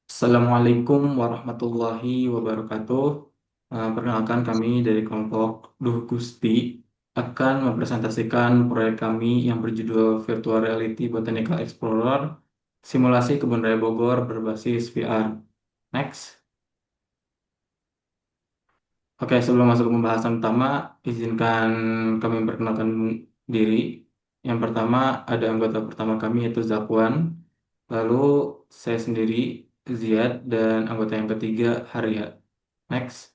Assalamualaikum warahmatullahi wabarakatuh. Perkenalkan kami dari kelompok Duh Gusti akan mempresentasikan proyek kami yang berjudul Virtual Reality Botanical Explorer, simulasi kebun raya Bogor berbasis VR. Next. Oke, sebelum masuk ke pembahasan utama, izinkan kami memperkenalkan diri. Yang pertama ada anggota pertama kami yaitu Zakwan, lalu saya sendiri Ziad dan anggota yang ketiga Harya. Next.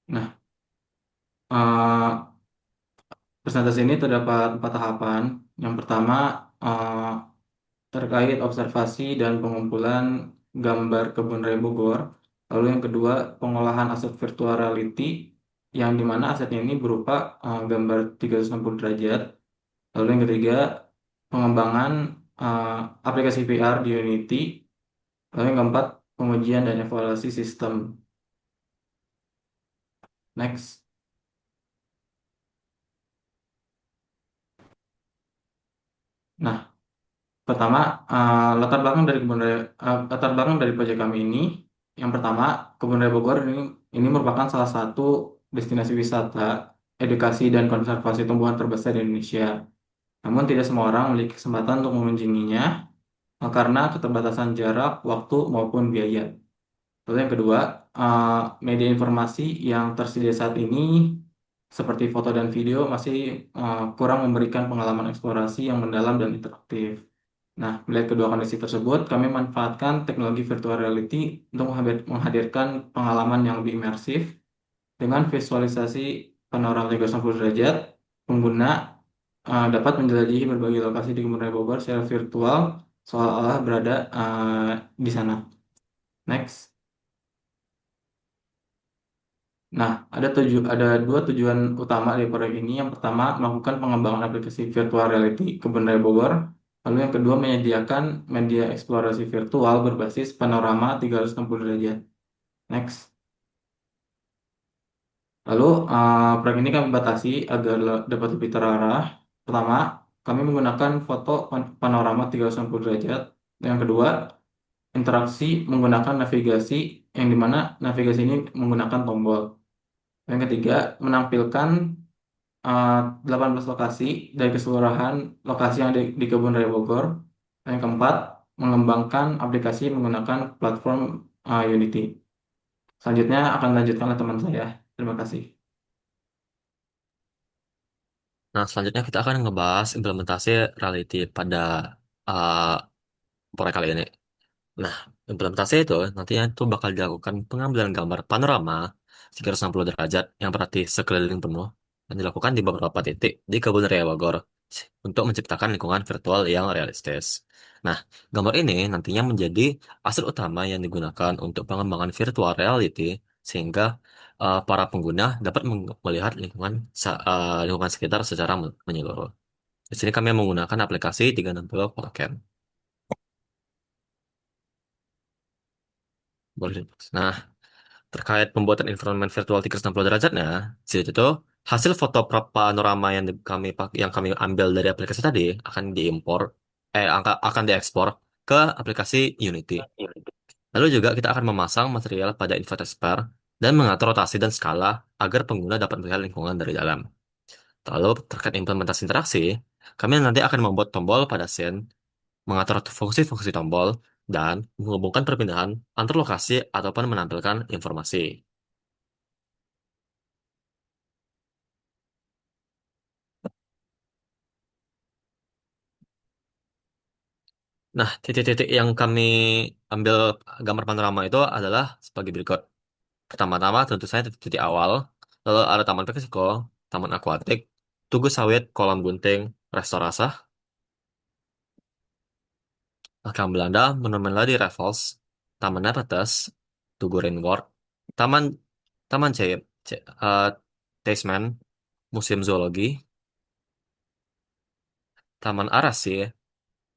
Nah, eh, presentasi ini terdapat empat tahapan. Yang pertama terkait observasi dan pengumpulan gambar kebun raya Bogor. Lalu yang kedua, pengolahan aset virtual reality, yang dimana asetnya ini berupa gambar 360 derajat. Lalu yang ketiga, pengembangan eh, aplikasi VR di Unity. Lalu yang keempat, pengujian dan evaluasi sistem. Next. Nah, pertama, latar belakang dari proyek kami ini, yang pertama, Kebun Raya Bogor ini merupakan salah satu destinasi wisata, edukasi dan konservasi tumbuhan terbesar di Indonesia. Namun tidak semua orang memiliki kesempatan untuk mengunjunginya karena keterbatasan jarak, waktu maupun biaya. Lalu yang kedua, eh, media informasi yang tersedia saat ini seperti foto dan video masih kurang memberikan pengalaman eksplorasi yang mendalam dan interaktif. Nah, melihat kedua kondisi tersebut, kami manfaatkan teknologi virtual reality untuk menghadirkan pengalaman yang lebih imersif dengan visualisasi panorama 360 derajat. Pengguna dapat menjelajahi berbagai lokasi di Kementerian Bogor secara virtual, seolah-olah berada di sana. Next. Nah, ada dua tujuan utama dari proyek ini. Yang pertama, melakukan pengembangan aplikasi virtual reality Kebun Raya Bogor. Lalu yang kedua, menyediakan media eksplorasi virtual berbasis panorama 360 derajat. Next. Lalu, proyek ini kami batasi agar dapat lebih terarah. Pertama, kami menggunakan foto panorama 360 derajat. Yang kedua, interaksi menggunakan navigasi, yang dimana navigasi ini menggunakan tombol. Yang ketiga, menampilkan eh, 18 lokasi dari keseluruhan lokasi yang ada di Kebun Raya Bogor. Yang keempat, mengembangkan aplikasi menggunakan platform Unity. Selanjutnya akan dilanjutkan oleh teman saya. Terima kasih. Nah, selanjutnya kita akan ngebahas implementasi reality pada uh, proyek kali ini. Nah, implementasi itu nantinya itu bakal dilakukan pengambilan gambar panorama 360 derajat yang berarti sekeliling penuh dan dilakukan di beberapa titik di Kebun Raya Bogor untuk menciptakan lingkungan virtual yang realistis. Nah, gambar ini nantinya menjadi aset utama yang digunakan untuk pengembangan virtual reality sehingga para pengguna dapat melihat lingkungan sekitar secara menyeluruh. Di sini kami menggunakan aplikasi 360 Photocan. Boleh. Nah, terkait pembuatan environment virtual 360 derajatnya, di situ tuh hasil foto panorama yang kami ambil dari aplikasi tadi akan akan diekspor ke aplikasi Unity. Lalu juga kita akan memasang material pada InfoTexper dan mengatur rotasi dan skala agar pengguna dapat melihat lingkungan dari dalam. Lalu terkait implementasi interaksi, kami nanti akan membuat tombol pada scene, mengatur fungsi-fungsi tombol, dan menghubungkan perpindahan antar lokasi ataupun menampilkan informasi. Nah, titik-titik yang kami ambil gambar panorama itu adalah sebagai berikut. Pertama-tama tentu saja titik awal, lalu ada Taman Meksiko, Taman Akuatik, Tugu Sawit, Kolam Gunting, Resto Rasa, Makam Belanda, Monumen Lady Raffles, Taman Neretes, Tugu Rainbow, Taman Taman Tasman, Museum Zoologi, Taman Arasi,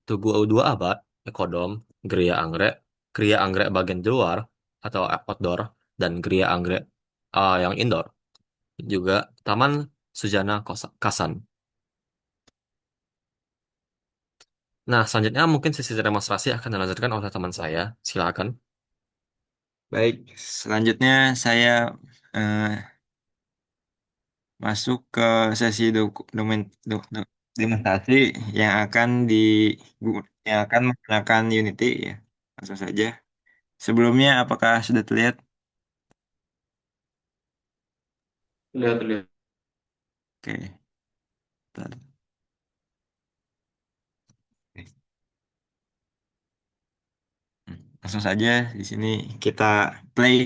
Tugu Dua Abad, Ekodom, Geria Anggrek bagian di luar atau outdoor, dan Geria Anggrek yang indoor. Juga Taman Sujana Kasan. Nah, selanjutnya mungkin sesi demonstrasi akan dilanjutkan oleh teman saya. Silakan. Baik, selanjutnya saya eh, masuk ke sesi dokumentasi yang akan yang akan menggunakan Unity ya. Langsung saja. Sebelumnya, apakah sudah terlihat? Lihat, lihat. Oke, bentar. Langsung saja di sini kita play.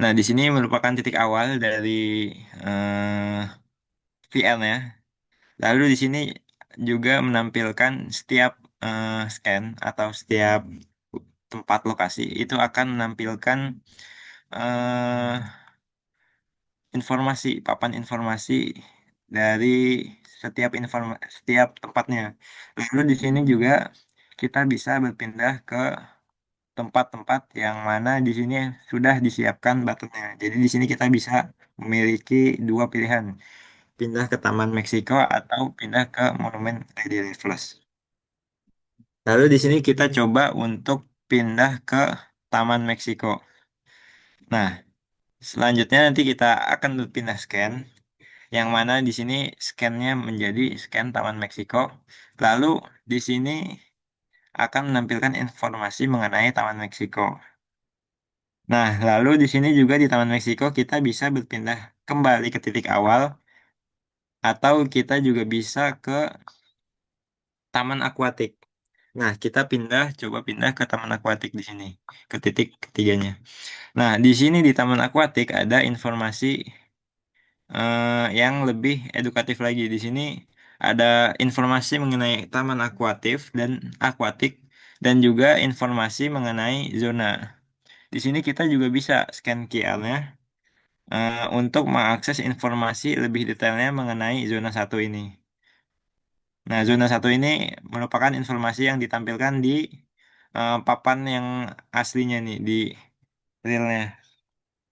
Nah, di sini merupakan titik awal dari VN ya. Lalu di sini juga menampilkan setiap scan atau setiap tempat lokasi itu akan menampilkan eh, informasi, papan informasi dari setiap tempatnya. Lalu di sini juga kita bisa berpindah ke tempat-tempat yang mana di sini sudah disiapkan batunya. Jadi di sini kita bisa memiliki dua pilihan, pindah ke Taman Meksiko atau pindah ke Monumen Lady Raffles. Lalu di sini kita coba untuk pindah ke Taman Meksiko. Nah, selanjutnya nanti kita akan berpindah scan, yang mana di sini scannya menjadi scan Taman Meksiko. Lalu di sini akan menampilkan informasi mengenai Taman Meksiko. Nah, lalu di sini juga di Taman Meksiko kita bisa berpindah kembali ke titik awal, atau kita juga bisa ke Taman Akuatik. Nah, kita coba pindah ke Taman Akuatik di sini, ke titik ketiganya. Nah, di sini di Taman Akuatik ada informasi yang lebih edukatif lagi. Di sini ada informasi mengenai taman akuatik dan juga informasi mengenai zona. Di sini kita juga bisa scan QR-nya untuk mengakses informasi lebih detailnya mengenai zona satu ini. Nah, zona satu ini merupakan informasi yang ditampilkan di papan yang aslinya nih, di realnya.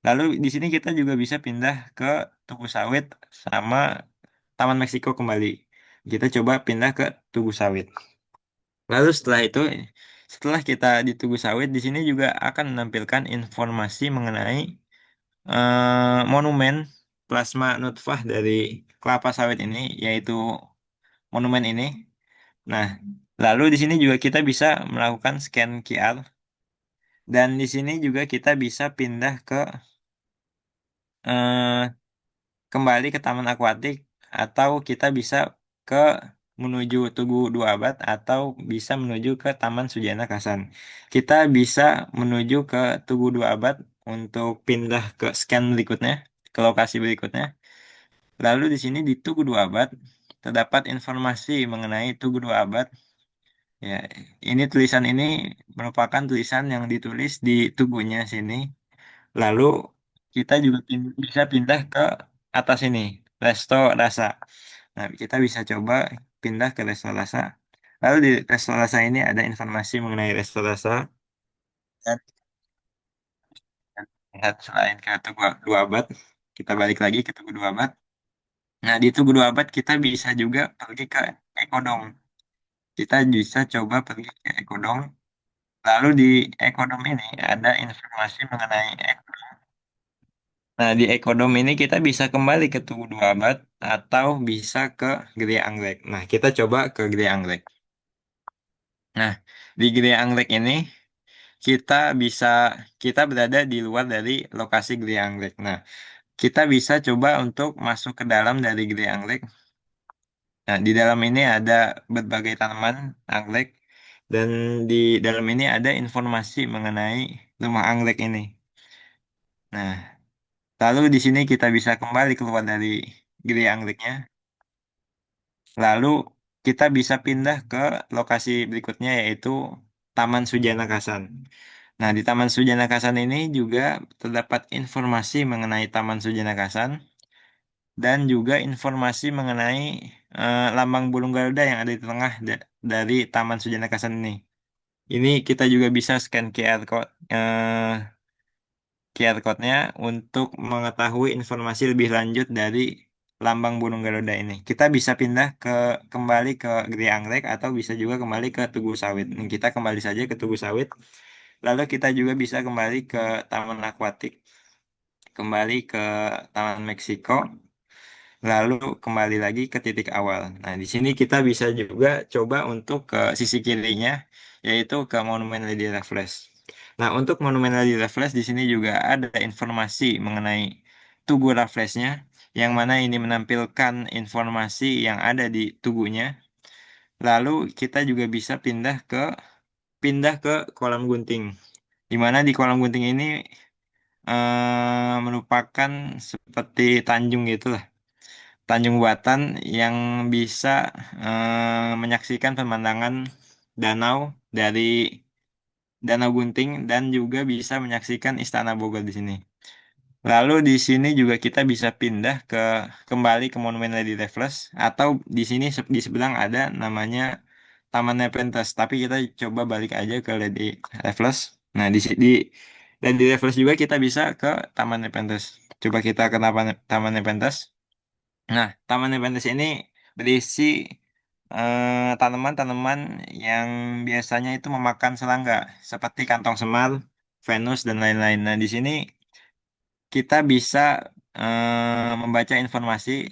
Lalu di sini kita juga bisa pindah ke Tugu Sawit sama Taman Meksiko kembali. Kita coba pindah ke Tugu Sawit. Lalu setelah kita di Tugu Sawit, di sini juga akan menampilkan informasi mengenai monumen plasma nutfah dari kelapa sawit ini, yaitu monumen ini. Nah, lalu di sini juga kita bisa melakukan scan QR, dan di sini juga kita bisa pindah ke eh, kembali ke Taman Akuatik, atau kita bisa ke menuju Tugu Dua Abad, atau bisa menuju ke Taman Sujana Kasan. Kita bisa menuju ke Tugu Dua Abad untuk pindah ke scan berikutnya, ke lokasi berikutnya. Lalu di sini di Tugu Dua Abad terdapat informasi mengenai Tugu Dua Abad. Ya, ini tulisan ini merupakan tulisan yang ditulis di tugunya sini. Lalu kita juga bisa pindah ke atas ini, Resto Rasa. Nah, kita bisa coba pindah ke Resto Rasa. Lalu di Resto Rasa ini ada informasi mengenai Resto Rasa. Dan lihat selain ke Tugu Dua Abad, kita balik lagi ke Tugu Dua Abad. Nah, di Tugu Dua Abad kita bisa juga pergi ke Ekodom. Kita bisa coba pergi ke Ekodom. Lalu di Ekodom ini ada informasi mengenai Nah, di Ekodom ini kita bisa kembali ke Tugu Dua Abad atau bisa ke Gede Anggrek. Nah, kita coba ke Gede Anggrek. Nah, di Gede Anggrek ini kita bisa kita berada di luar dari lokasi Gede Anggrek. Nah, kita bisa coba untuk masuk ke dalam dari Gede Anggrek. Nah, di dalam ini ada berbagai tanaman anggrek, dan di dalam ini ada informasi mengenai rumah anggrek ini. Nah, lalu di sini kita bisa kembali keluar dari Gede Anggreknya. Lalu kita bisa pindah ke lokasi berikutnya, yaitu Taman Sujana Kasan. Nah, di Taman Sujana Kasan ini juga terdapat informasi mengenai Taman Sujana Kasan, dan juga informasi mengenai lambang burung Garuda yang ada di tengah dari Taman Sujana Kasan ini. Ini kita juga bisa scan QR code-nya untuk mengetahui informasi lebih lanjut dari lambang burung Garuda ini. Kita bisa pindah kembali ke Gria Anggrek atau bisa juga kembali ke Tugu Sawit. Nah, kita kembali saja ke Tugu Sawit. Lalu kita juga bisa kembali ke Taman Akuatik, kembali ke Taman Meksiko, lalu kembali lagi ke titik awal. Nah, di sini kita bisa juga coba untuk ke sisi kirinya, yaitu ke Monumen Lady Raffles. Nah, untuk Monumen Lady Raffles di sini juga ada informasi mengenai Tugu Rafflesnya, yang mana ini menampilkan informasi yang ada di tugunya. Lalu kita juga bisa pindah ke kolam gunting, di mana di kolam gunting ini merupakan seperti tanjung gitu, Tanjung Buatan yang bisa menyaksikan pemandangan danau dari Danau Gunting dan juga bisa menyaksikan Istana Bogor di sini. Lalu di sini juga kita bisa pindah kembali ke Monumen Lady Raffles atau di sini di seberang ada namanya Taman Nepenthes. Tapi kita coba balik aja ke Lady Raffles. Nah, di Lady Raffles juga kita bisa ke Taman Nepenthes. Coba kita ke Taman Nepenthes. Nah, Taman Nepenthes ini berisi tanaman-tanaman yang biasanya itu memakan serangga, seperti kantong semar, Venus, dan lain-lain. Nah, di sini kita bisa membaca informasi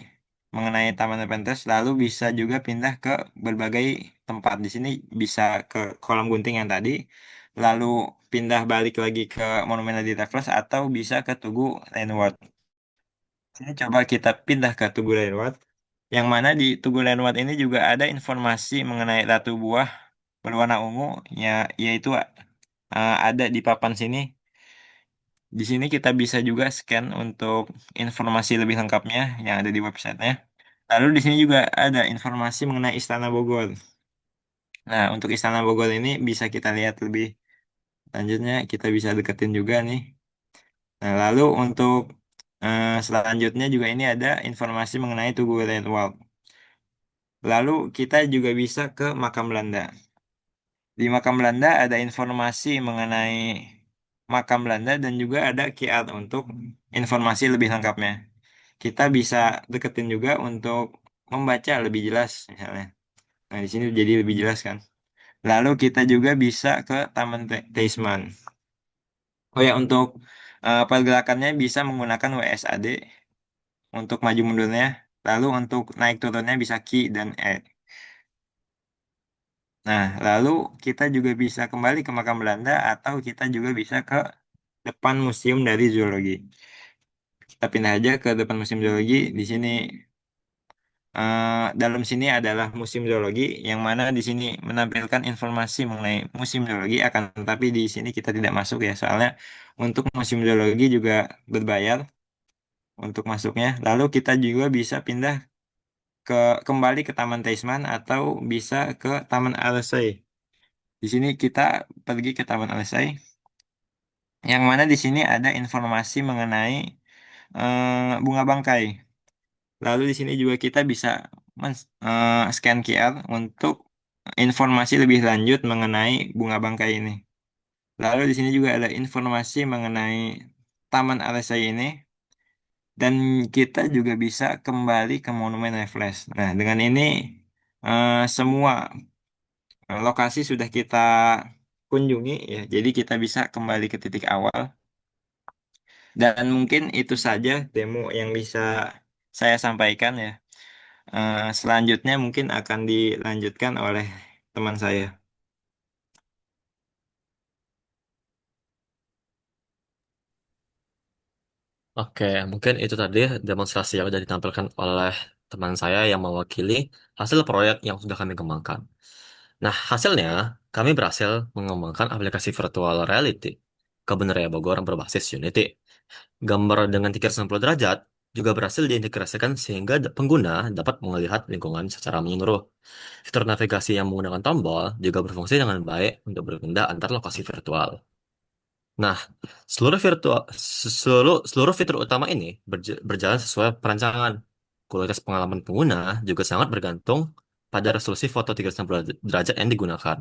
mengenai Taman Nepenthes, lalu bisa juga pindah ke berbagai tempat. Di sini bisa ke kolam gunting yang tadi, lalu pindah balik lagi ke Monumen Lady Raffles, atau bisa ke Tugu Landmark. Ini coba kita pindah ke Tugu Lenwat, yang mana di Tugu Lenwat ini juga ada informasi mengenai ratu buah berwarna ungu, ya, yaitu ada di papan sini. Di sini kita bisa juga scan untuk informasi lebih lengkapnya yang ada di websitenya. Lalu di sini juga ada informasi mengenai Istana Bogor. Nah, untuk Istana Bogor ini bisa kita lihat lebih lanjutnya, kita bisa deketin juga nih. Nah, lalu untuk selanjutnya juga ini ada informasi mengenai Tugu Renwald. Lalu kita juga bisa ke makam Belanda. Di makam Belanda ada informasi mengenai makam Belanda dan juga ada QR untuk informasi lebih lengkapnya. Kita bisa deketin juga untuk membaca lebih jelas misalnya. Nah, di sini jadi lebih jelas kan. Lalu kita juga bisa ke Taman Teisman. Oh ya, untuk pergerakannya bisa menggunakan WSAD untuk maju mundurnya. Lalu untuk naik turunnya bisa Q dan E. Nah, lalu kita juga bisa kembali ke makam Belanda atau kita juga bisa ke depan museum dari zoologi. Kita pindah aja ke depan museum zoologi. Di sini dalam sini adalah museum zoologi yang mana di sini menampilkan informasi mengenai museum zoologi, akan tetapi di sini kita tidak masuk ya, soalnya untuk museum zoologi juga berbayar untuk masuknya. Lalu kita juga bisa pindah ke kembali ke Taman Taisman atau bisa ke Taman Alesai. Di sini kita pergi ke Taman Alesai, yang mana di sini ada informasi mengenai bunga bangkai. Lalu di sini juga kita bisa scan QR untuk informasi lebih lanjut mengenai bunga bangkai ini. Lalu di sini juga ada informasi mengenai Taman Alesai ini, dan kita juga bisa kembali ke Monumen Raffles. Nah, dengan ini semua lokasi sudah kita kunjungi ya. Jadi kita bisa kembali ke titik awal. Dan mungkin itu saja demo yang bisa saya sampaikan ya. Selanjutnya mungkin akan dilanjutkan oleh teman saya. Oke, mungkin itu tadi demonstrasi yang sudah ditampilkan oleh teman saya yang mewakili hasil proyek yang sudah kami kembangkan. Nah, hasilnya kami berhasil mengembangkan aplikasi virtual reality ke Raya Bogor yang berbasis Unity. Gambar dengan 360 derajat juga berhasil diintegrasikan sehingga pengguna dapat melihat lingkungan secara menyeluruh. Fitur navigasi yang menggunakan tombol juga berfungsi dengan baik untuk berpindah antar lokasi virtual. Nah, seluruh fitur utama ini berjalan sesuai perancangan. Kualitas pengalaman pengguna juga sangat bergantung pada resolusi foto 360 derajat yang digunakan.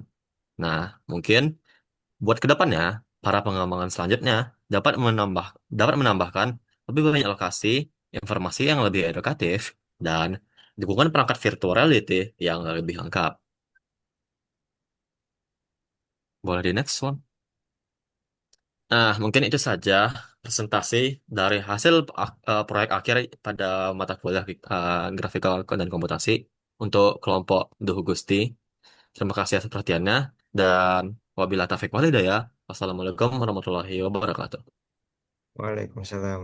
Nah, mungkin buat kedepannya, para pengembangan selanjutnya dapat menambahkan lebih banyak lokasi informasi yang lebih edukatif, dan dukungan perangkat virtual reality yang lebih lengkap. Boleh di next one. Nah, mungkin itu saja presentasi dari hasil proyek akhir pada mata kuliah Graphical dan Komputasi untuk kelompok Duh Gusti. Terima kasih atas perhatiannya, dan wabillahi taufiq walhidayah. Wassalamualaikum warahmatullahi wabarakatuh. Waalaikumsalam.